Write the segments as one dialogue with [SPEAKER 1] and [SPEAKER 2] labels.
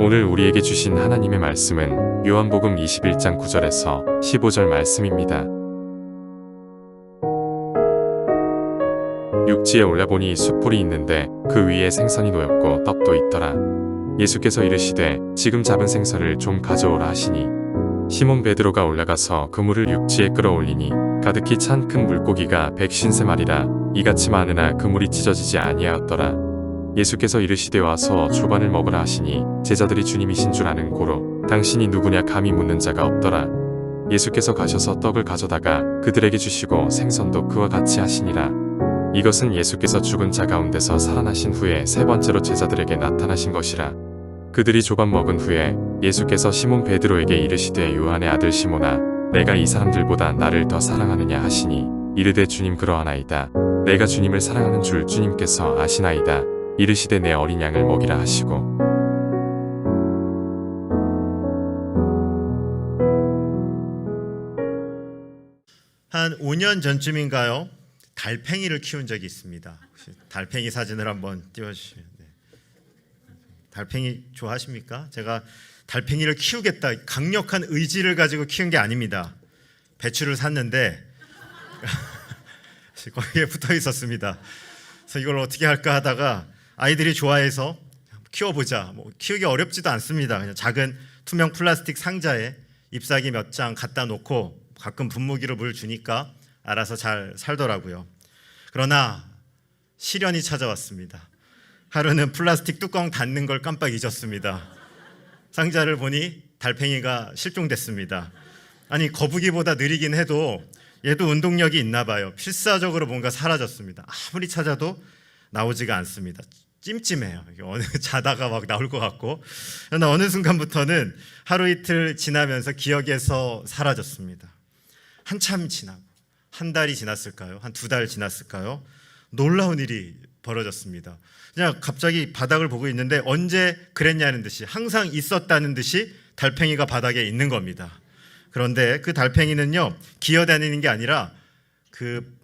[SPEAKER 1] 오늘 우리에게 주신 하나님의 말씀은 요한복음 21장 9절에서 15절 말씀입니다. 육지에 올라보니 숯불이 있는데 그 위에 생선이 놓였고 떡도 있더라. 예수께서 이르시되 지금 잡은 생선을 좀 가져오라 하시니 시몬 베드로가 올라가서 그물을 육지에 끌어올리니 가득히 찬 큰 물고기가 150마리라. 이같이 많으나 그물이 찢어지지 아니하였더라. 예수께서 이르시되 와서 조반을 먹으라 하시니 제자들이 주님이신 줄 아는 고로 당신이 누구냐 감히 묻는 자가 없더라. 예수께서 가셔서 떡을 가져다가 그들에게 주시고 생선도 그와 같이 하시니라. 이것은 예수께서 죽은 자 가운데서 살아나신 후에 세 번째로 제자들에게 나타나신 것이라. 그들이 조반 먹은 후에 예수께서 시몬 베드로에게 이르시되 요한의 아들 시몬아 내가 이 사람들보다 나를 더 사랑하느냐 하시니 이르되 주님 그러하나이다. 내가 주님을 사랑하는 줄 주님께서 아시나이다. 이르시되 내 어린 양을 먹이라 하시고
[SPEAKER 2] 한 5년 전쯤인가요? 달팽이를 키운 적이 있습니다. 혹시 달팽이 사진을 한번 띄워주시면. 네. 달팽이 좋아하십니까? 제가 달팽이를 키우겠다 강력한 의지를 가지고 키운 게 아닙니다. 배추를 샀는데 거기에 붙어 있었습니다. 그래서 이걸 어떻게 할까 하다가 아이들이 좋아해서 키워보자. 키우기 어렵지도 않습니다. 그냥 작은 투명 플라스틱 상자에 잎사귀 몇 장 갖다 놓고 가끔 분무기로 물 주니까 알아서 잘 살더라고요. 그러나 시련이 찾아왔습니다. 하루는 플라스틱 뚜껑 닫는 걸 깜빡 잊었습니다. 상자를 보니 달팽이가 실종됐습니다. 아니 거북이보다 느리긴 해도 얘도 운동력이 있나 봐요. 필사적으로 뭔가 사라졌습니다. 아무리 찾아도 나오지가 않습니다. 찜찜해요. 자다가 막 나올 것 같고. 그러나 어느 순간부터는 하루 이틀 지나면서 기억에서 사라졌습니다. 한참 지나고 한 달이 지났을까요? 한 2달 지났을까요? 놀라운 일이 벌어졌습니다. 그냥 갑자기 바닥을 보고 있는데 언제 그랬냐는 듯이 항상 있었다는 듯이 달팽이가 바닥에 있는 겁니다. 그런데 그 달팽이는요 기어다니는 게 아니라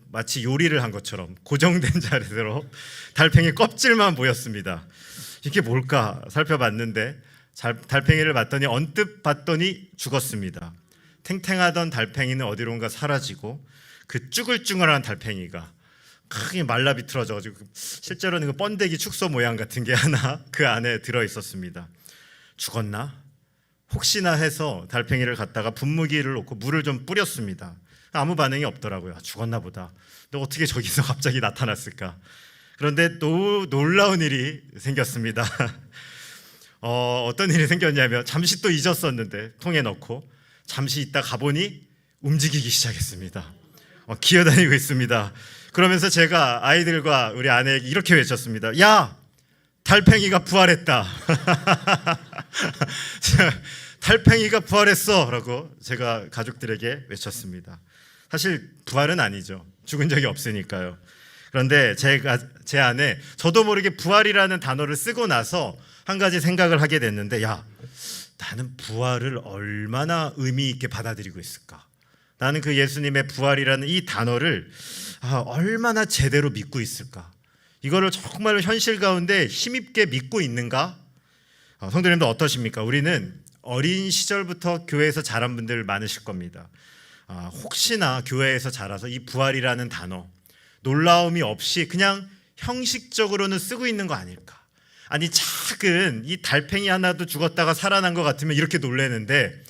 [SPEAKER 2] 마치 요리를 한 것처럼 고정된 자리대로 달팽이 껍질만 보였습니다. 이게 뭘까 살펴봤는데 달팽이를 봤더니 언뜻 봤더니 죽었습니다. 탱탱하던 달팽이는 어디론가 사라지고 그 쭈글쭈글한 달팽이가 크게 말라 비틀어져가지고 실제로는 그 번데기 축소 모양 같은 게 하나 그 안에 들어있었습니다. 죽었나? 혹시나 해서 달팽이를 갖다가 분무기를 놓고 물을 좀 뿌렸습니다. 아무 반응이 없더라고요. 죽었나 보다. 근데 어떻게 저기서 갑자기 나타났을까? 그런데 또 놀라운 일이 생겼습니다. 어떤 일이 생겼냐면 잠시 또 잊었었는데 통에 넣고 잠시 있다 가보니 움직이기 시작했습니다. 기어다니고 있습니다. 그러면서 제가 아이들과 우리 아내에게 이렇게 외쳤습니다. 야! 달팽이가 부활했다. 달팽이가 부활했어 라고 제가 가족들에게 외쳤습니다. 사실 부활은 아니죠. 죽은 적이 없으니까요. 그런데 제 안에 저도 모르게 부활이라는 단어를 쓰고 나서 한 가지 생각을 하게 됐는데 나는 부활을 얼마나 의미 있게 받아들이고 있을까? 나는 그 예수님의 부활이라는 이 단어를 얼마나 제대로 믿고 있을까? 이거를 정말로 현실 가운데 힘있게 믿고 있는가? 성도님들 어떠십니까? 우리는 어린 시절부터 교회에서 자란 분들 많으실 겁니다. 혹시나 교회에서 자라서 이 부활이라는 단어 놀라움이 없이 그냥 형식적으로는 쓰고 있는 거 아닐까? 아니 작은 이 달팽이 하나도 죽었다가 살아난 것 같으면 이렇게 놀라는데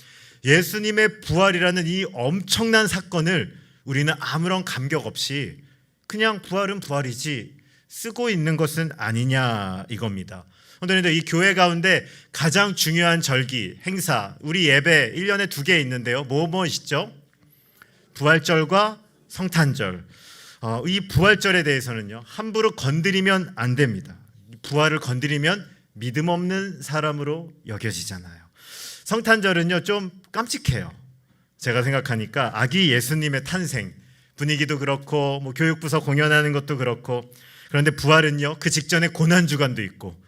[SPEAKER 2] 예수님의 부활이라는 이 엄청난 사건을 우리는 아무런 감격 없이 그냥 부활은 부활이지 쓰고 있는 것은 아니냐 이겁니다. 오늘은 이 교회 가운데 가장 중요한 절기, 행사, 우리 예배 1년에 2개 있는데요. 무엇이죠? 부활절과 성탄절. 이 부활절에 대해서는요 함부로 건드리면 안 됩니다. 부활을 건드리면 믿음 없는 사람으로 여겨지잖아요. 성탄절은요 좀 깜찍해요. 제가 생각하니까 아기 예수님의 탄생 분위기도 그렇고 교육부서 공연하는 것도 그렇고 그런데 부활은요 그 직전에 고난주간도 있고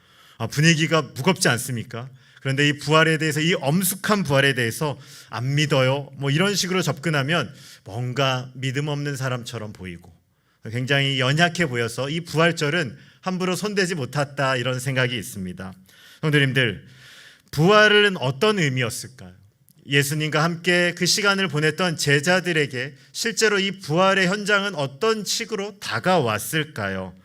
[SPEAKER 2] 분위기가 무겁지 않습니까? 그런데 이 부활에 대해서 이 엄숙한 부활에 대해서 안 믿어요 이런 식으로 접근하면 뭔가 믿음 없는 사람처럼 보이고 굉장히 연약해 보여서 이 부활절은 함부로 손대지 못했다 이런 생각이 있습니다. 성도님들 부활은 어떤 의미였을까요? 예수님과 함께 그 시간을 보냈던 제자들에게 실제로 이 부활의 현장은 어떤 식으로 다가왔을까요?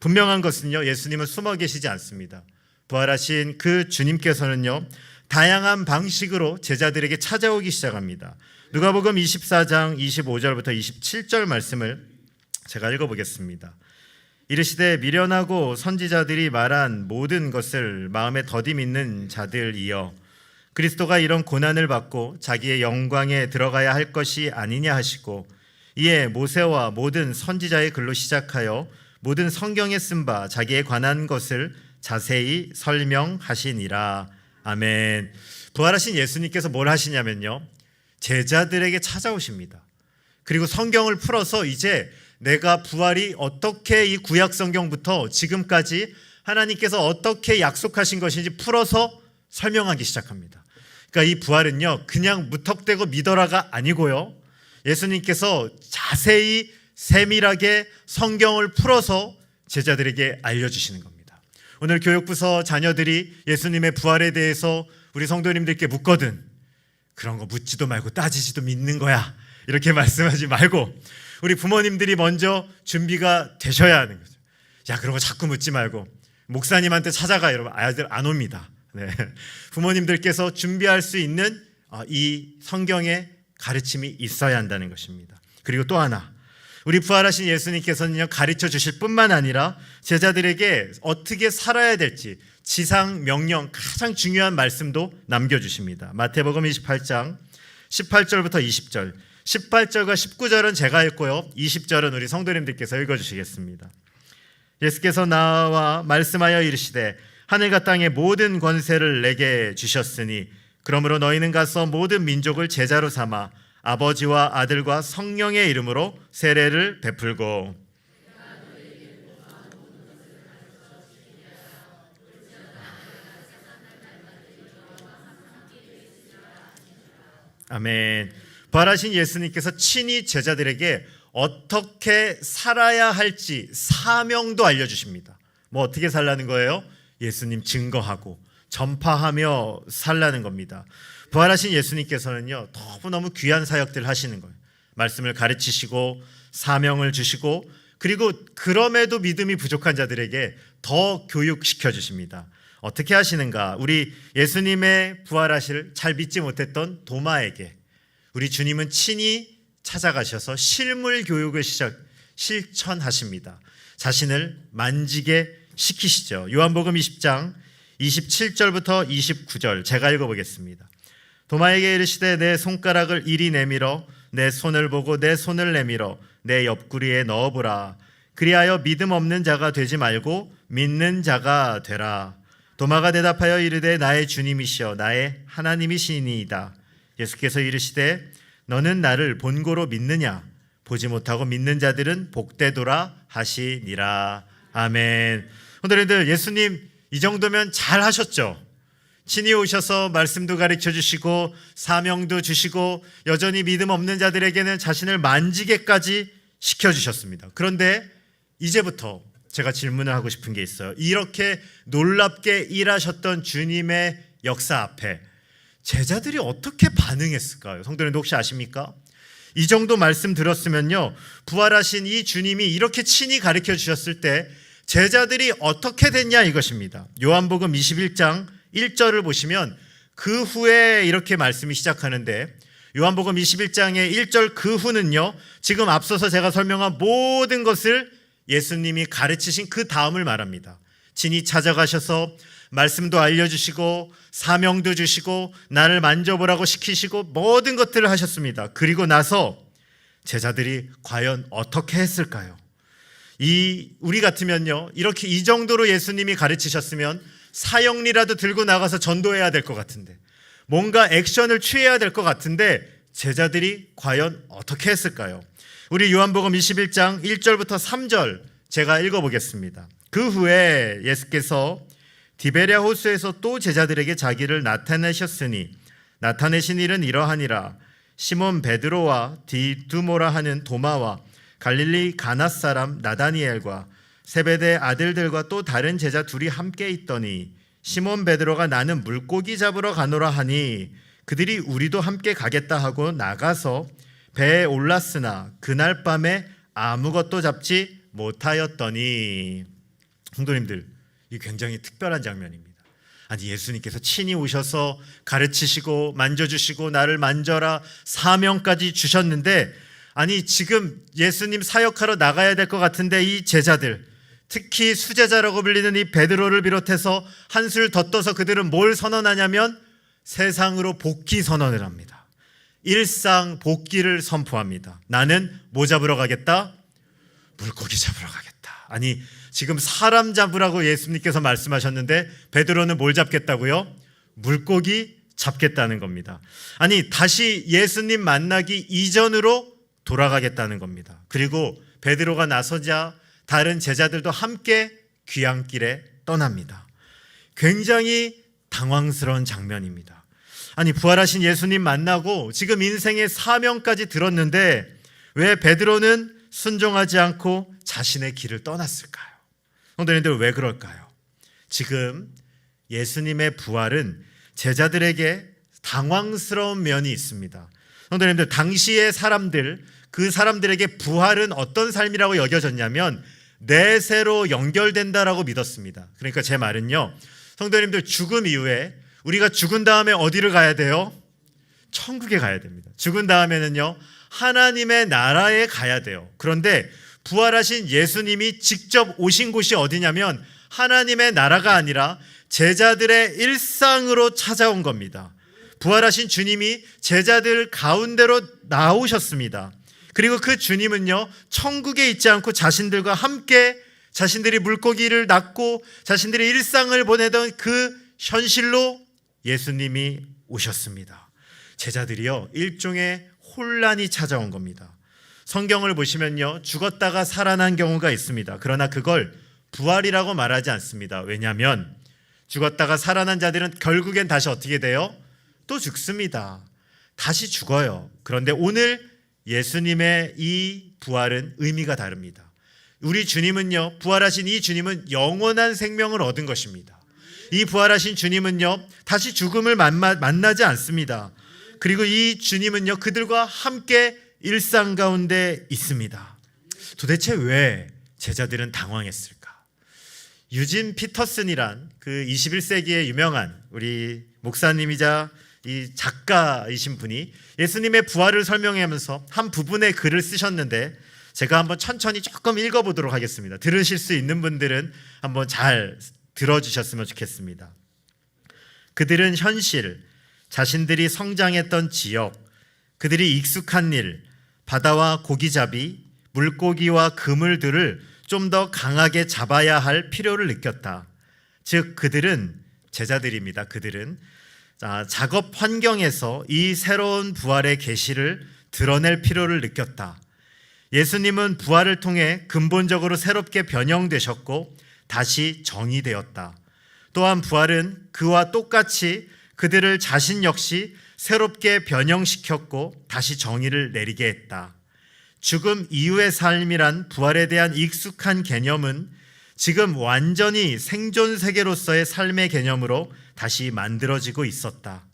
[SPEAKER 2] 분명한 것은요, 예수님은 숨어 계시지 않습니다. 부활하신 그 주님께서는요, 다양한 방식으로 제자들에게 찾아오기 시작합니다. 누가복음 24장 25절부터 27절 말씀을 제가 읽어보겠습니다. 이르시되 미련하고 선지자들이 말한 모든 것을 마음에 더디 믿는 자들이여, 그리스도가 이런 고난을 받고 자기의 영광에 들어가야 할 것이 아니냐 하시고, 이에 모세와 모든 선지자의 글로 시작하여 모든 성경에 쓴 바 자기에 관한 것을 자세히 설명하시니라. 아멘. 부활하신 예수님께서 뭘 하시냐면요, 제자들에게 찾아오십니다. 그리고 성경을 풀어서 이제 내가 부활이 어떻게 이 구약 성경부터 지금까지 하나님께서 어떻게 약속하신 것인지 풀어서 설명하기 시작합니다. 그러니까 이 부활은요, 그냥 무턱대고 믿어라가 아니고요, 예수님께서 자세히 세밀하게 성경을 풀어서 제자들에게 알려주시는 겁니다. 오늘 교육부서 자녀들이 예수님의 부활에 대해서 우리 성도님들께 묻거든 그런 거 묻지도 말고 따지지도 믿는 거야, 이렇게 말씀하지 말고 우리 부모님들이 먼저 준비가 되셔야 하는 거죠. 야, 그런 거 자꾸 묻지 말고 목사님한테 찾아가, 여러분 아이들 안 옵니다. 네. 부모님들께서 준비할 수 있는 이 성경의 가르침이 있어야 한다는 것입니다. 그리고 또 하나, 우리 부활하신 예수님께서는요, 가르쳐 주실 뿐만 아니라 제자들에게 어떻게 살아야 될지 지상 명령, 가장 중요한 말씀도 남겨주십니다. 마태복음 28장 18절부터 20절, 18절과 19절은 제가 읽고요, 20절은 우리 성도님들께서 읽어주시겠습니다. 예수께서 나와 말씀하여 이르시되 하늘과 땅의 모든 권세를 내게 주셨으니 그러므로 너희는 가서 모든 민족을 제자로 삼아 아버지와 아들과 성령의 이름으로 세례를 베풀고 아멘. 부활하신 예수님께서 친히 제자들에게 어떻게 살아야 할지 사명도 알려주십니다. 뭐 어떻게 살라는 거예요? 예수님 증거하고 전파하며 살라는 겁니다. 부활하신 예수님께서는요, 너무너무 귀한 사역들 하시는 거예요. 말씀을 가르치시고 사명을 주시고, 그리고 그럼에도 믿음이 부족한 자들에게 더 교육시켜 주십니다. 어떻게 하시는가? 우리 예수님의 부활하실 잘 믿지 못했던 도마에게 우리 주님은 친히 찾아가셔서 실물 교육을 실천하십니다. 자신을 만지게 시키시죠. 요한복음 20장 27절부터 29절 제가 읽어보겠습니다. 도마에게 이르시되 내 손가락을 이리 내밀어 내 손을 보고 내 손을 내밀어 내 옆구리에 넣어보라. 그리하여 믿음 없는 자가 되지 말고 믿는 자가 되라. 도마가 대답하여 이르되 나의 주님이시여 나의 하나님이시니이다. 예수께서 이르시되 너는 나를 본고로 믿느냐? 보지 못하고 믿는 자들은 복되도라 하시니라. 아멘. 오늘들 예수님 이 정도면 잘 하셨죠? 친히 오셔서 말씀도 가르쳐 주시고 사명도 주시고 여전히 믿음 없는 자들에게는 자신을 만지게까지 시켜주셨습니다. 그런데 이제부터 제가 질문을 하고 싶은 게 있어요. 이렇게 놀랍게 일하셨던 주님의 역사 앞에 제자들이 어떻게 반응했을까요? 성도님들 혹시 아십니까? 이 정도 말씀 들었으면요, 부활하신 이 주님이 이렇게 친히 가르쳐 주셨을 때 제자들이 어떻게 됐냐 이것입니다. 요한복음 21장 1절을 보시면 그 후에 이렇게 말씀이 시작하는데, 요한복음 21장의 1절 그 후는요, 지금 앞서서 제가 설명한 모든 것을 예수님이 가르치신 그 다음을 말합니다. 친히 찾아가셔서 말씀도 알려주시고 사명도 주시고 나를 만져보라고 시키시고 모든 것들을 하셨습니다. 그리고 나서 제자들이 과연 어떻게 했을까요? 우리 같으면요, 이렇게 이 정도로 예수님이 가르치셨으면 사형리라도 들고 나가서 전도해야 될 것 같은데, 뭔가 액션을 취해야 될 것 같은데 제자들이 과연 어떻게 했을까요? 우리 요한복음 21장 1절부터 3절 제가 읽어보겠습니다. 그 후에 예수께서 디베랴 호수에서 또 제자들에게 자기를 나타내셨으니 나타내신 일은 이러하니라. 시몬 베드로와 디두모라 하는 도마와 갈릴리 가나 사람 나다니엘과 세베대 아들들과 또 다른 제자 둘이 함께 있더니 시몬 베드로가 나는 물고기 잡으러 가노라 하니 그들이 우리도 함께 가겠다 하고 나가서 배에 올랐으나 그날 밤에 아무것도 잡지 못하였더니. 성도님들, 이 굉장히 특별한 장면입니다. 아니, 예수님께서 친히 오셔서 가르치시고 만져주시고 나를 만져라 사명까지 주셨는데, 아니 지금 예수님 사역하러 나가야 될 것 같은데 이 제자들, 특히 수제자라고 불리는 이 베드로를 비롯해서 한술 더 떠서 그들은 뭘 선언하냐면 세상으로 복귀 선언을 합니다. 일상 복귀를 선포합니다. 나는 뭐 잡으러 가겠다? 물고기 잡으러 가겠다. 아니 지금 사람 잡으라고 예수님께서 말씀하셨는데 베드로는 뭘 잡겠다고요? 물고기 잡겠다는 겁니다. 아니 다시 예수님 만나기 이전으로 돌아가겠다는 겁니다. 그리고 베드로가 나서자 다른 제자들도 함께 귀향길에 떠납니다. 굉장히 당황스러운 장면입니다. 아니 부활하신 예수님 만나고 지금 인생의 사명까지 들었는데 왜 베드로는 순종하지 않고 자신의 길을 떠났을까요? 성도님들, 왜 그럴까요? 지금 예수님의 부활은 제자들에게 당황스러운 면이 있습니다. 성도님들, 당시의 사람들, 그 사람들에게 부활은 어떤 삶이라고 여겨졌냐면 내세로 연결된다라고 믿었습니다. 그러니까 제 말은요, 성도님들, 죽음 이후에 우리가 죽은 다음에 어디를 가야 돼요? 천국에 가야 됩니다. 죽은 다음에는요, 하나님의 나라에 가야 돼요. 그런데 부활하신 예수님이 직접 오신 곳이 어디냐면 하나님의 나라가 아니라 제자들의 일상으로 찾아온 겁니다. 부활하신 주님이 제자들 가운데로 나오셨습니다. 그리고 그 주님은요, 천국에 있지 않고 자신들과 함께 자신들이 물고기를 낚고 자신들의 일상을 보내던 그 현실로 예수님이 오셨습니다. 제자들이요, 일종의 혼란이 찾아온 겁니다. 성경을 보시면요, 죽었다가 살아난 경우가 있습니다. 그러나 그걸 부활이라고 말하지 않습니다. 왜냐하면 죽었다가 살아난 자들은 결국엔 다시 어떻게 돼요? 또 죽습니다. 다시 죽어요. 그런데 오늘 예수님의 이 부활은 의미가 다릅니다. 우리 주님은요, 부활하신 이 주님은 영원한 생명을 얻은 것입니다. 이 부활하신 주님은요, 다시 죽음을 만나지 않습니다. 그리고 이 주님은요, 그들과 함께 일상 가운데 있습니다. 도대체 왜 제자들은 당황했을까? 유진 피터슨이란 그 21세기의 유명한 우리 목사님이자 이 작가이신 분이 예수님의 부활을 설명하면서 한 부분의 글을 쓰셨는데 제가 한번 천천히 조금 읽어보도록 하겠습니다. 들으실 수 있는 분들은 한번 잘 들어주셨으면 좋겠습니다. 그들은 현실, 자신들이 성장했던 지역, 그들이 익숙한 일, 바다와 고기잡이, 물고기와 그물들을 좀 더 강하게 잡아야 할 필요를 느꼈다. 즉 그들은, 제자들입니다. 그들은 작업 환경에서 이 새로운 부활의 계시를 드러낼 필요를 느꼈다. 예수님은 부활을 통해 근본적으로 새롭게 변형되셨고 다시 정의되었다. 또한 부활은 그와 똑같이 그들을 자신 역시 새롭게 변형시켰고 다시 정의를 내리게 했다. 죽음 이후의 삶이란 부활에 대한 익숙한 개념은 지금 완전히 생존 세계로서의 삶의 개념으로 다시 만들어지고 있었다.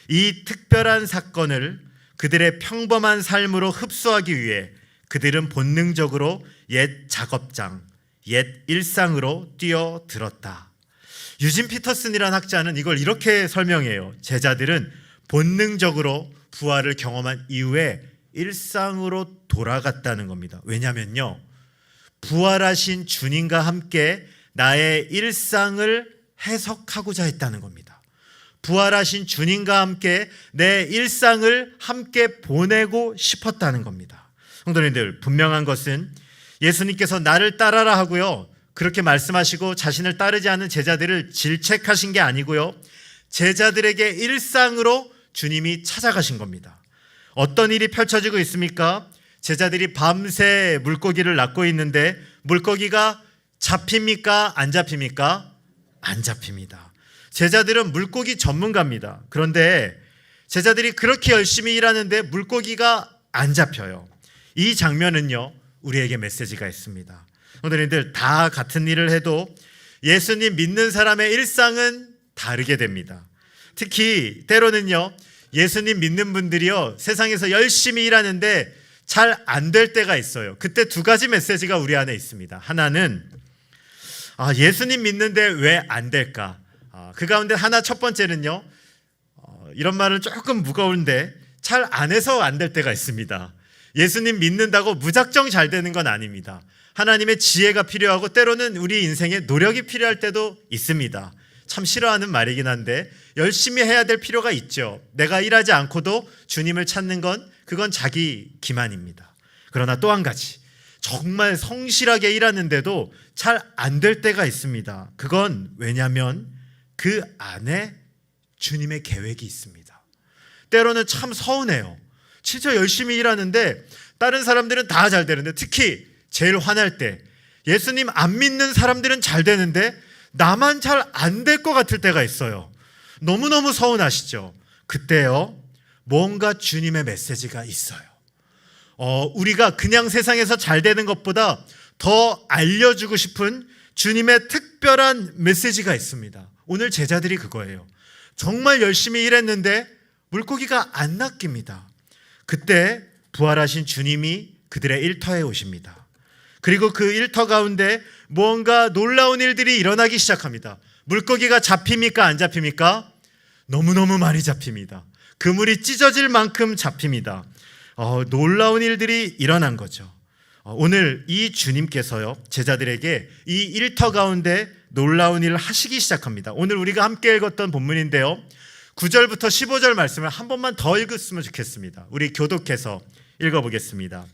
[SPEAKER 2] 이 특별한 사건을 그들의 평범한 삶으로 흡수하기 위해 그들은 본능적으로 옛 작업장, 옛 일상으로 뛰어들었다. 유진 피터슨이라는 학자는 이걸 이렇게 설명해요. 제자들은 본능적으로 부활을 경험한 이후에 일상으로 돌아갔다는 겁니다. 왜냐면요, 부활하신 주님과 함께 나의 일상을 해석하고자 했다는 겁니다. 부활하신 주님과 함께 내 일상을 함께 보내고 싶었다는 겁니다. 성도님들, 분명한 것은 예수님께서 나를 따라라 하고요, 그렇게 말씀하시고 자신을 따르지 않은 제자들을 질책하신 게 아니고요, 제자들에게 일상으로 주님이 찾아가신 겁니다. 어떤 일이 펼쳐지고 있습니까? 제자들이 밤새 물고기를 낚고 있는데 물고기가 잡힙니까? 안 잡힙니까? 안 잡힙니다. 제자들은 물고기 전문가입니다. 그런데 제자들이 그렇게 열심히 일하는데 물고기가 안 잡혀요. 이 장면은요, 우리에게 메시지가 있습니다. 성도님들, 다 같은 일을 해도 예수님 믿는 사람의 일상은 다르게 됩니다. 특히 때로는요, 예수님 믿는 분들이요, 세상에서 열심히 일하는데 잘 안 될 때가 있어요. 그때 두 가지 메시지가 우리 안에 있습니다. 하나는 예수님 믿는데 왜 안 될까? 그 가운데 하나, 첫 번째는요, 이런 말은 조금 무거운데 잘 안 해서 안 될 때가 있습니다. 예수님 믿는다고 무작정 잘 되는 건 아닙니다. 하나님의 지혜가 필요하고 때로는 우리 인생에 노력이 필요할 때도 있습니다. 참 싫어하는 말이긴 한데 열심히 해야 될 필요가 있죠. 내가 일하지 않고도 주님을 찾는 건 그건 자기 기만입니다. 그러나 또 한 가지, 정말 성실하게 일하는데도 잘 안 될 때가 있습니다. 그건 왜냐하면 그 안에 주님의 계획이 있습니다. 때로는 참 서운해요. 진짜 열심히 일하는데 다른 사람들은 다 잘 되는데, 특히 제일 화날 때 예수님 안 믿는 사람들은 잘 되는데 나만 잘 안 될 것 같을 때가 있어요. 너무너무 서운하시죠? 그때요, 뭔가 주님의 메시지가 있어요. 우리가 그냥 세상에서 잘 되는 것보다 더 알려주고 싶은 주님의 특별한 메시지가 있습니다. 오늘 제자들이 그거예요. 정말 열심히 일했는데 물고기가 안 낚입니다. 그때 부활하신 주님이 그들의 일터에 오십니다. 그리고 그 일터 가운데 무언가 놀라운 일들이 일어나기 시작합니다. 물고기가 잡힙니까? 안 잡힙니까? 너무너무 많이 잡힙니다. 그물이 찢어질 만큼 잡힙니다. 놀라운 일들이 일어난 거죠. 오늘 이 주님께서요, 제자들에게 이 일터 가운데 놀라운 일을 하시기 시작합니다. 오늘 우리가 함께 읽었던 본문인데요, 9절부터 15절 말씀을 한 번만 더 읽었으면 좋겠습니다. 우리 교독해서 읽어보겠습니다.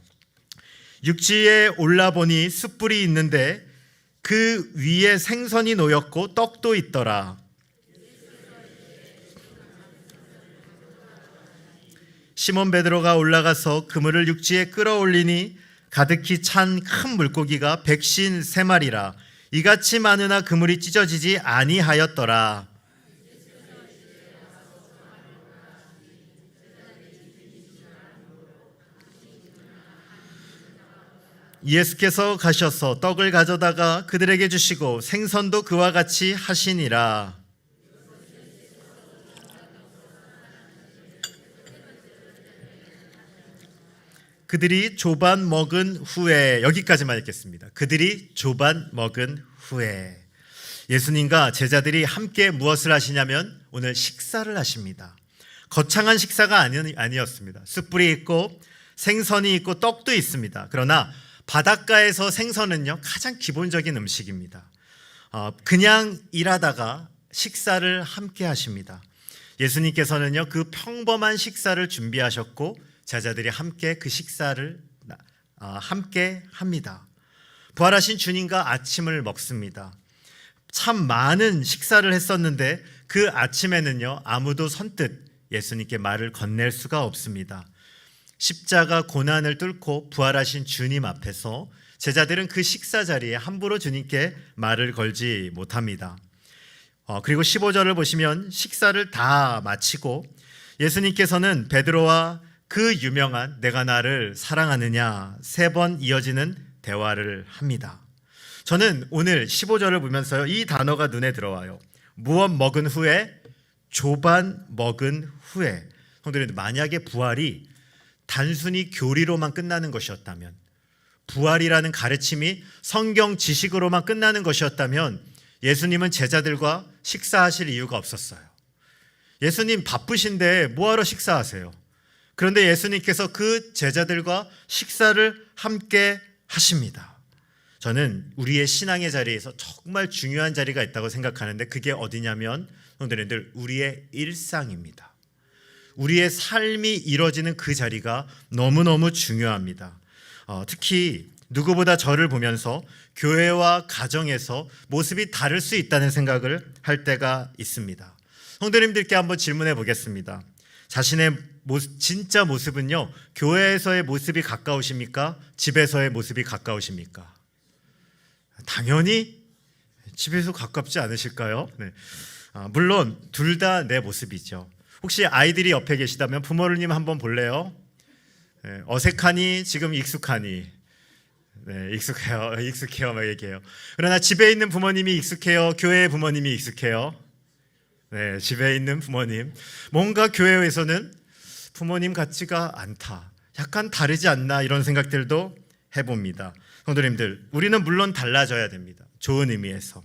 [SPEAKER 2] 육지에 올라보니 숯불이 있는데 그 위에 생선이 놓였고 떡도 있더라. 시몬 베드로가 올라가서 그물을 육지에 끌어올리니 가득히 찬 큰 물고기가 153마리라. 이같이 많으나 그물이 찢어지지 아니하였더라. 예수께서 가셔서 떡을 가져다가 그들에게 주시고 생선도 그와 같이 하시니라. 그들이 조반 먹은 후에, 여기까지만 읽겠습니다. 그들이 조반 먹은 후에 예수님과 제자들이 함께 무엇을 하시냐면 오늘 식사를 하십니다. 거창한 식사가 아니었습니다. 숯불이 있고 생선이 있고 떡도 있습니다. 그러나 바닷가에서 생선은요, 가장 기본적인 음식입니다. 그냥 일하다가 식사를 함께 하십니다. 예수님께서는요, 그 평범한 식사를 준비하셨고 제자들이 함께 그 식사를 함께 합니다. 부활하신 주님과 아침을 먹습니다. 참 많은 식사를 했었는데 그 아침에는요, 아무도 선뜻 예수님께 말을 건넬 수가 없습니다. 십자가 고난을 뚫고 부활하신 주님 앞에서 제자들은 그 식사 자리에 함부로 주님께 말을 걸지 못합니다. 그리고 15절을 보시면 식사를 다 마치고 예수님께서는 베드로와 그 유명한 내가 나를 사랑하느냐 3번 이어지는 대화를 합니다. 저는 오늘 15절을 보면서요, 이 단어가 눈에 들어와요. 무엇 먹은 후에, 조반 먹은 후에. 성도님들, 만약에 부활이 단순히 교리로만 끝나는 것이었다면, 부활이라는 가르침이 성경 지식으로만 끝나는 것이었다면 예수님은 제자들과 식사하실 이유가 없었어요. 예수님 바쁘신데 뭐하러 식사하세요? 그런데 예수님께서 그 제자들과 식사를 함께 하십니다. 저는 우리의 신앙의 자리에서 정말 중요한 자리가 있다고 생각하는데 그게 어디냐면 성도님들, 우리의 일상입니다. 우리의 삶이 이루어지는 그 자리가 너무너무 중요합니다. 특히 누구보다 저를 보면서 교회와 가정에서 모습이 다를 수 있다는 생각을 할 때가 있습니다. 성도님들께 한번 질문해 보겠습니다. 자신의 진짜 모습은요, 교회에서의 모습이 가까우십니까? 집에서의 모습이 가까우십니까? 당연히 집에서 가깝지 않으실까요? 네. 물론 둘 다 내 모습이죠. 혹시 아이들이 옆에 계시다면 부모님 한번 볼래요? 네. 어색하니 지금 익숙하니? 네, 익숙해요 막 얘기해요. 그러나 집에 있는 부모님이 익숙해요, 교회의 부모님이 익숙해요? 네, 집에 있는 부모님. 뭔가 교회에서는 부모님 같지가 않다, 약간 다르지 않나, 이런 생각들도 해봅니다. 성도님들, 우리는 물론 달라져야 됩니다. 좋은 의미에서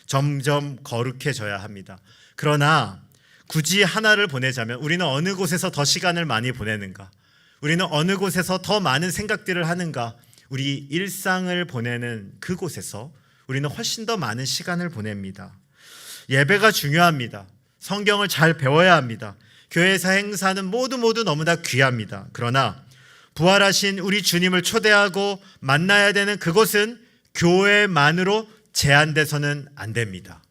[SPEAKER 2] 점점 거룩해져야 합니다. 그러나 굳이 하나를 보내자면 우리는 어느 곳에서 더 시간을 많이 보내는가? 우리는 어느 곳에서 더 많은 생각들을 하는가? 우리 일상을 보내는 그곳에서 우리는 훨씬 더 많은 시간을 보냅니다. 예배가 중요합니다. 성경을 잘 배워야 합니다. 교회에서 행사는 모두 너무나 귀합니다. 그러나 부활하신 우리 주님을 초대하고 만나야 되는 그곳은 교회만으로 제한돼서는 안 됩니다.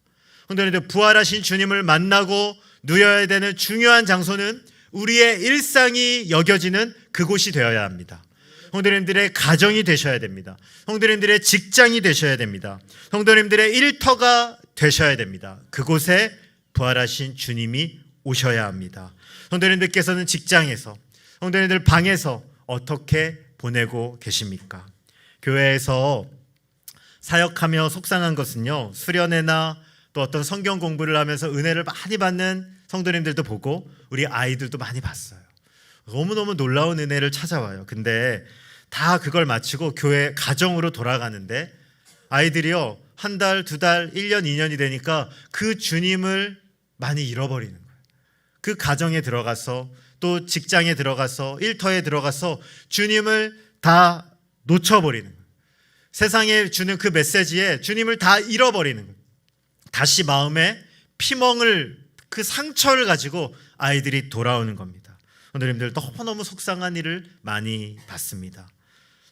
[SPEAKER 2] 성도님들, 부활하신 주님을 만나고 누려야 되는 중요한 장소는 우리의 일상이 여겨지는 그곳이 되어야 합니다. 성도님들의 가정이 되셔야 됩니다. 성도님들의 직장이 되셔야 됩니다. 성도님들의 일터가 되셔야 됩니다. 그곳에 부활하신 주님이 오셔야 합니다. 성도님들께서는 직장에서, 성도님들 방에서 어떻게 보내고 계십니까? 교회에서 사역하며 속상한 것은요, 수련회나 또 어떤 성경 공부를 하면서 은혜를 많이 받는 성도님들도 보고 우리 아이들도 많이 봤어요. 너무너무 놀라운 은혜를 찾아와요. 근데 다 그걸 마치고 교회 가정으로 돌아가는데 아이들이요, 한 달, 두 달, 1년, 2년이 되니까 그 주님을 많이 잃어버리는 거예요. 그 가정에 들어가서 또 직장에 들어가서 일터에 들어가서 주님을 다 놓쳐버리는 거예요. 세상에 주는 그 메시지에 주님을 다 잃어버리는 거예요. 다시 마음에 피멍을, 그 상처를 가지고 아이들이 돌아오는 겁니다. 성도님들, 너무너무 속상한 일을 많이 봤습니다.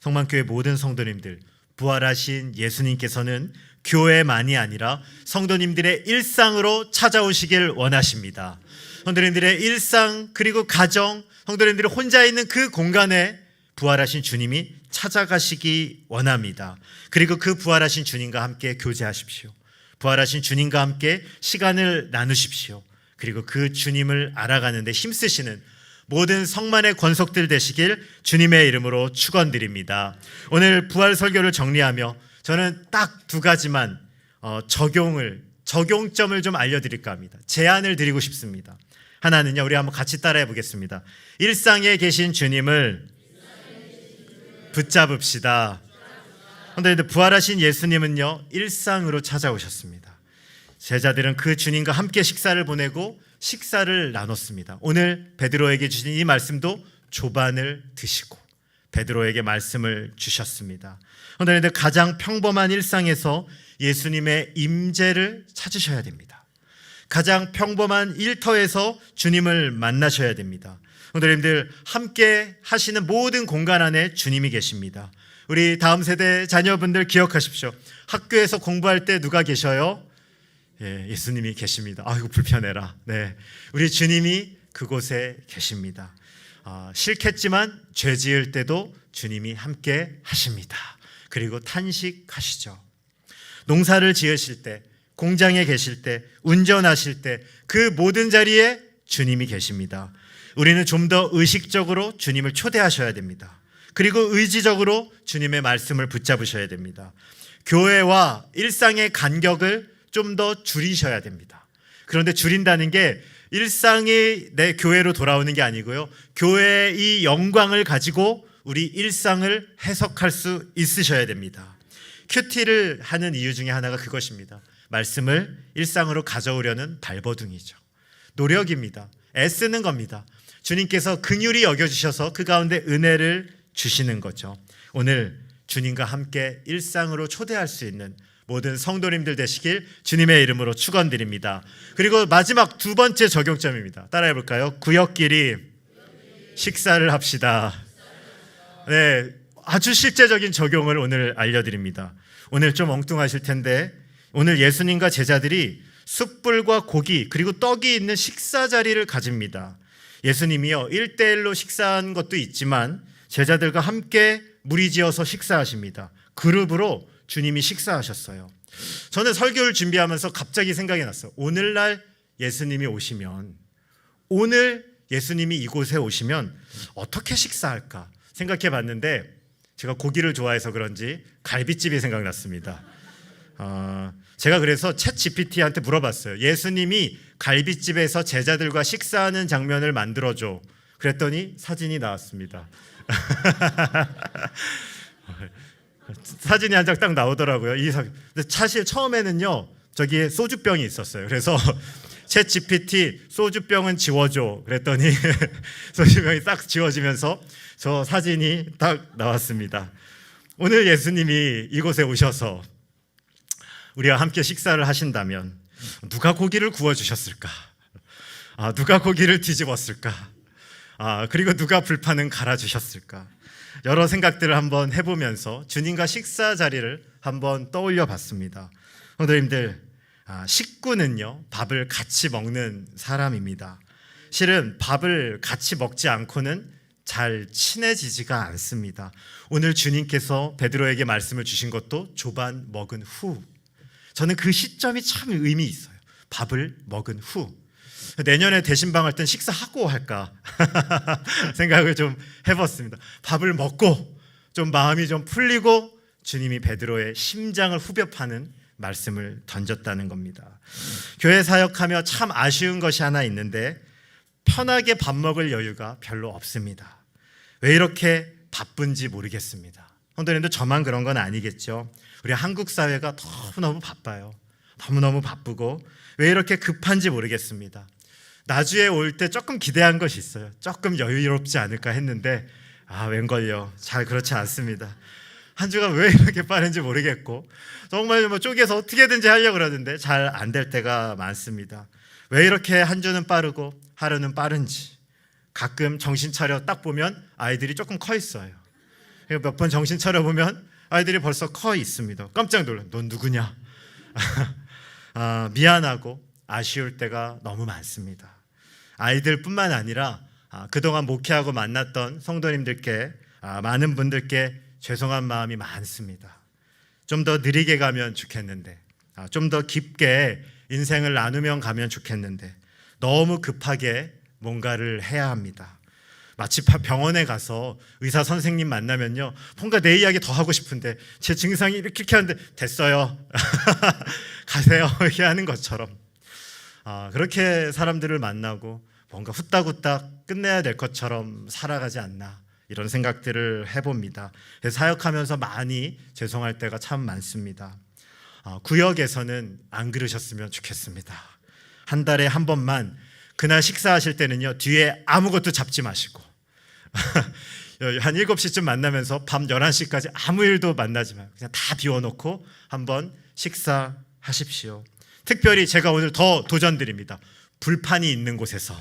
[SPEAKER 2] 성만교회 모든 성도님들, 부활하신 예수님께서는 교회만이 아니라 성도님들의 일상으로 찾아오시길 원하십니다. 성도님들의 일상, 그리고 가정, 성도님들이 혼자 있는 그 공간에 부활하신 주님이 찾아가시기 원합니다. 그리고 그 부활하신 주님과 함께 교제하십시오. 부활하신 주님과 함께 시간을 나누십시오. 그리고 그 주님을 알아가는 데 힘쓰시는 모든 성만의 권속들 되시길 주님의 이름으로 축원드립니다. 오늘 부활 설교를 정리하며 저는 딱 두 가지만 적용점을 좀 알려드릴까 합니다. 제안을 드리고 싶습니다. 하나는요, 우리 한번 같이 따라해 보겠습니다. 일상에 계신 주님을 붙잡읍시다. 그런데 부활하신 예수님은요, 일상으로 찾아오셨습니다. 제자들은 그 주님과 함께 식사를 보내고 식사를 나눴습니다. 오늘 베드로에게 주신 이 말씀도 조반을 드시고 베드로에게 말씀을 주셨습니다. 그런데 가장 평범한 일상에서 예수님의 임재를 찾으셔야 됩니다. 가장 평범한 일터에서 주님을 만나셔야 됩니다. 성도님들, 함께 하시는 모든 공간 안에 주님이 계십니다. 우리 다음 세대 자녀분들 기억하십시오. 학교에서 공부할 때 누가 계셔요? 예수님이 계십니다. 아이고 불편해라. 네, 우리 주님이 그곳에 계십니다. 싫겠지만 죄 지을 때도 주님이 함께 하십니다. 그리고 탄식하시죠. 농사를 지으실 때, 공장에 계실 때, 운전하실 때, 그 모든 자리에 주님이 계십니다. 우리는 좀 더 의식적으로 주님을 초대하셔야 됩니다. 그리고 의지적으로 주님의 말씀을 붙잡으셔야 됩니다. 교회와 일상의 간격을 좀 더 줄이셔야 됩니다. 그런데 줄인다는 게 일상이 내 교회로 돌아오는 게 아니고요, 교회의 이 영광을 가지고 우리 일상을 해석할 수 있으셔야 됩니다. 큐티를 하는 이유 중에 하나가 그것입니다. 말씀을 일상으로 가져오려는 발버둥이죠. 노력입니다. 애쓰는 겁니다. 주님께서 긍휼히 여겨주셔서 그 가운데 은혜를 주시는 거죠. 오늘 주님과 함께 일상으로 초대할 수 있는 모든 성도님들 되시길 주님의 이름으로 축원드립니다. 그리고 마지막 두 번째 적용점입니다. 따라해 볼까요? 구역끼리 식사를 합시다. 네, 아주 실제적인 적용을 오늘 알려드립니다. 오늘 좀 엉뚱하실 텐데, 오늘 예수님과 제자들이 숯불과 고기 그리고 떡이 있는 식사 자리를 가집니다. 예수님이요, 1대1로 식사한 것도 있지만 제자들과 함께 무리지어서 식사하십니다. 그룹으로 주님이 식사하셨어요. 저는 설교를 준비하면서 갑자기 생각이 났어요. 오늘날 예수님이 오시면, 오늘 예수님이 이곳에 오시면 어떻게 식사할까 생각해 봤는데, 제가 고기를 좋아해서 그런지 갈비집이 생각났습니다. 제가 그래서 챗 GPT한테 물어봤어요. 예수님이 갈비집에서 제자들과 식사하는 장면을 만들어줘. 그랬더니 사진이 나왔습니다. 사진이 한 장 딱 나오더라고요. 근데 사실 처음에는요, 저기에 소주병이 있었어요. 그래서 챗 GPT 소주병은 지워줘. 그랬더니 소주병이 딱 지워지면서 저 사진이 딱 나왔습니다. 오늘 예수님이 이곳에 오셔서 우리와 함께 식사를 하신다면 누가 고기를 구워주셨을까? 누가 고기를 뒤집었을까? 그리고 누가 불판은 갈아주셨을까? 여러 생각들을 한번 해보면서 주님과 식사 자리를 한번 떠올려 봤습니다. 성도님들, 식구는요, 밥을 같이 먹는 사람입니다. 실은 밥을 같이 먹지 않고는 잘 친해지지가 않습니다. 오늘 주님께서 베드로에게 말씀을 주신 것도 조반 먹은 후, 저는 그 시점이 참 의미 있어요. 밥을 먹은 후. 내년에 대신방할 땐 식사하고 할까 생각을 좀 해봤습니다. 밥을 먹고 좀 마음이 좀 풀리고 주님이 베드로의 심장을 후벼 파는 말씀을 던졌다는 겁니다. 교회 사역하며 참 아쉬운 것이 하나 있는데 편하게 밥 먹을 여유가 별로 없습니다. 왜 이렇게 바쁜지 모르겠습니다. 성도님도 저만 그런 건 아니겠죠. 우리 한국 사회가 너무너무 바빠요. 너무너무 바쁘고 왜 이렇게 급한지 모르겠습니다. 나주에 올 때 조금 기대한 것이 있어요. 조금 여유롭지 않을까 했는데 웬걸요, 잘 그렇지 않습니다. 한 주가 왜 이렇게 빠른지 모르겠고 정말 쪼개서 어떻게든지 하려고 그러는데 잘 안 될 때가 많습니다. 왜 이렇게 한 주는 빠르고 하루는 빠른지 가끔 정신 차려 딱 보면 아이들이 조금 커 있어요. 몇 번 정신 차려 보면 아이들이 벌써 커 있습니다. 깜짝 놀라요. 넌 누구냐? 미안하고 아쉬울 때가 너무 많습니다. 아이들뿐만 아니라 그동안 목회하고 만났던 성도님들께 많은 분들께 죄송한 마음이 많습니다. 좀 더 느리게 가면 좋겠는데, 좀 더 깊게 인생을 나누면 가면 좋겠는데 너무 급하게 뭔가를 해야 합니다. 마치 병원에 가서 의사 선생님 만나면요, 뭔가 내 이야기 더 하고 싶은데 제 증상이 이렇게 하는데 됐어요 가세요 이렇게 하는 것처럼 그렇게 사람들을 만나고 뭔가 후딱후딱 끝내야 될 것처럼 살아가지 않나, 이런 생각들을 해봅니다. 그래서 사역하면서 많이 죄송할 때가 참 많습니다. 구역에서는 안 그러셨으면 좋겠습니다. 한 달에 한 번만 그날 식사하실 때는요, 뒤에 아무것도 잡지 마시고 한 7시쯤 만나면서 밤 11시까지 아무 일도 만나지 마요. 그냥 다 비워놓고 한번 식사하십시오. 특별히 제가 오늘 더 도전드립니다. 불판이 있는 곳에서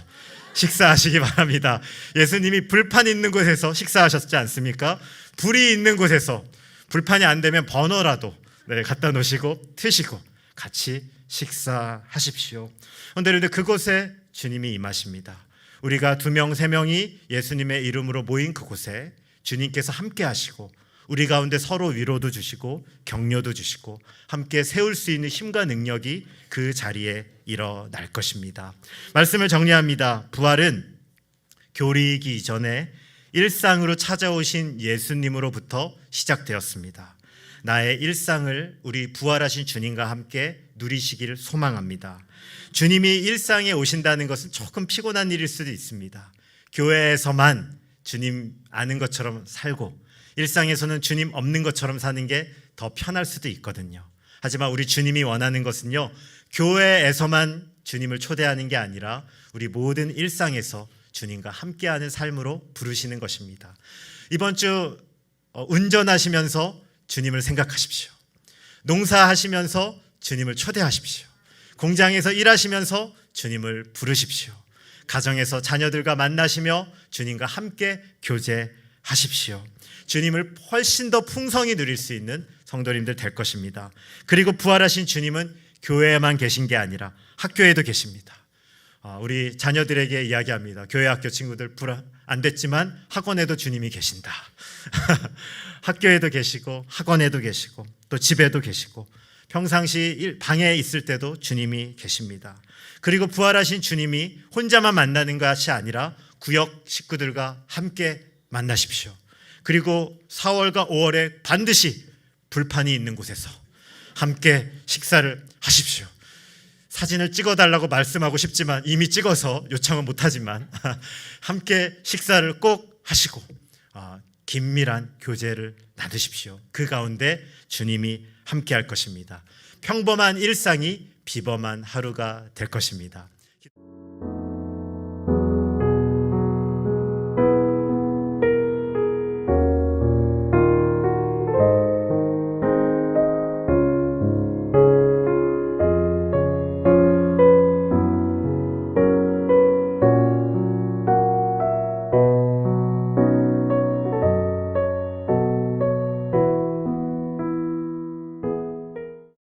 [SPEAKER 2] 식사하시기 바랍니다. 예수님이 불판 있는 곳에서 식사하셨지 않습니까? 불이 있는 곳에서, 불판이 안 되면 버너라도 갖다 놓으시고 트시고 같이 식사하십시오. 그런데 그곳에 주님이 임하십니다. 우리가 2명, 3명이 예수님의 이름으로 모인 그곳에 주님께서 함께 하시고 우리 가운데 서로 위로도 주시고 격려도 주시고 함께 세울 수 있는 힘과 능력이 그 자리에 일어날 것입니다. 말씀을 정리합니다. 부활은 교리이기 이전에 일상으로 찾아오신 예수님으로부터 시작되었습니다. 나의 일상을 우리 부활하신 주님과 함께 누리시기를 소망합니다. 주님이 일상에 오신다는 것은 조금 피곤한 일일 수도 있습니다. 교회에서만 주님 아는 것처럼 살고 일상에서는 주님 없는 것처럼 사는 게 더 편할 수도 있거든요. 하지만 우리 주님이 원하는 것은요, 교회에서만 주님을 초대하는 게 아니라 우리 모든 일상에서 주님과 함께하는 삶으로 부르시는 것입니다. 이번 주 운전하시면서 주님을 생각하십시오. 농사하시면서 주님을 초대하십시오. 공장에서 일하시면서 주님을 부르십시오. 가정에서 자녀들과 만나시며 주님과 함께 교제하십시오. 주님을 훨씬 더 풍성히 누릴 수 있는 성도님들 될 것입니다. 그리고 부활하신 주님은 교회에만 계신 게 아니라 학교에도 계십니다. 우리 자녀들에게 이야기합니다. 교회 학교 친구들 불안 안 됐지만 학원에도 주님이 계신다. 학교에도 계시고 학원에도 계시고 또 집에도 계시고 평상시 방에 있을 때도 주님이 계십니다. 그리고 부활하신 주님이 혼자만 만나는 것이 아니라 구역 식구들과 함께 만나십시오. 그리고 4월과 5월에 반드시 불판이 있는 곳에서 함께 식사를 하십시오. 사진을 찍어달라고 말씀하고 싶지만 이미 찍어서 요청은 못하지만 함께 식사를 꼭 하시고 긴밀한 교제를 나누십시오. 그 가운데 주님이 함께 할 것입니다. 평범한 일상이 비범한 하루가 될 것입니다.